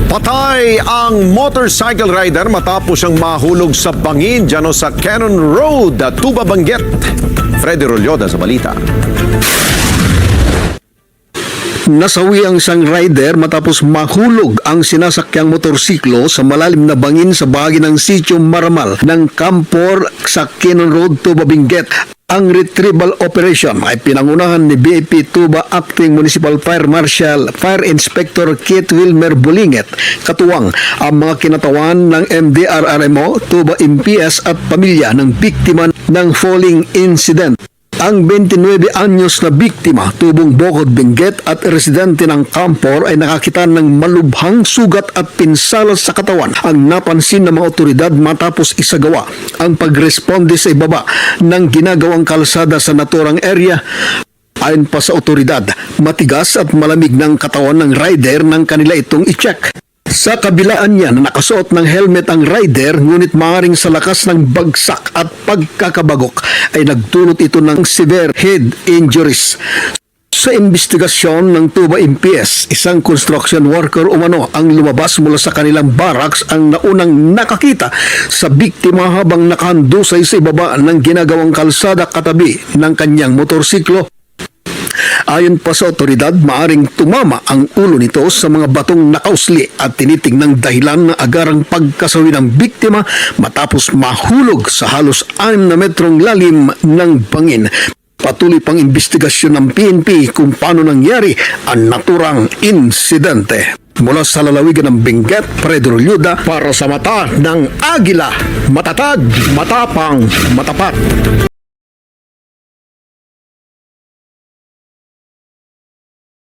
Patay ang motorcycle rider matapos siyang mahulog sa bangin dyan sa Cannon Road, Tuba, Benguet. Freddy Rolyoda sa balita. Nasawi ang isang rider matapos mahulog ang sinasakyang motorsiklo sa malalim na bangin sa bahagi ng Sitio Maramal ng Campor sa Cannon Road, Tuba, Benguet. Ang retrieval operation ay pinangunahan ni BAP Tuba Acting Municipal Fire Marshal Fire Inspector Kit Wilmer Bulinget, katuwang ang mga kinatawan ng MDRRMO, Tuba MPS at pamilya ng biktima ng falling incident. Ang 29 anyos na biktima, tubong Bocod, Benguet at residente ng Campor ay nakakita ng malubhang sugat at pinsala sa katawan. Ang napansin ng mga otoridad matapos isagawa ang pagresponde sa ibaba ng ginagawang kalsada sa naturang area. Ayon pa sa otoridad, matigas at malamig ng katawan ng rider nang kanila itong i-check. Sa kabilaan niya na nakasuot ng helmet ang rider, ngunit maaaring sa lakas ng bagsak at pagkakabagok ay nagdulot ito ng severe head injuries. Sa investigasyon ng Tuba MPS, isang construction worker umano ang lumabas mula sa kanilang barracks ang naunang nakakita sa biktima habang nakahandusay sa ibaba ng ginagawang kalsada katabi ng kanyang motorsiklo. Ayon pa sa otoridad, maaring tumama ang ulo nito sa mga batong nakausli at tinitingnang dahilan ng agarang pagkasawi ng biktima matapos mahulog sa halos 6 na metrong lalim ng bangin. Patuloy pang investigasyon ng PNP kung paano nangyari ang naturang insidente. Mula sa lalawigan ng Benguet, Freddy Rolyoda para sa mata ng Agila, matatag, matapang, matapat.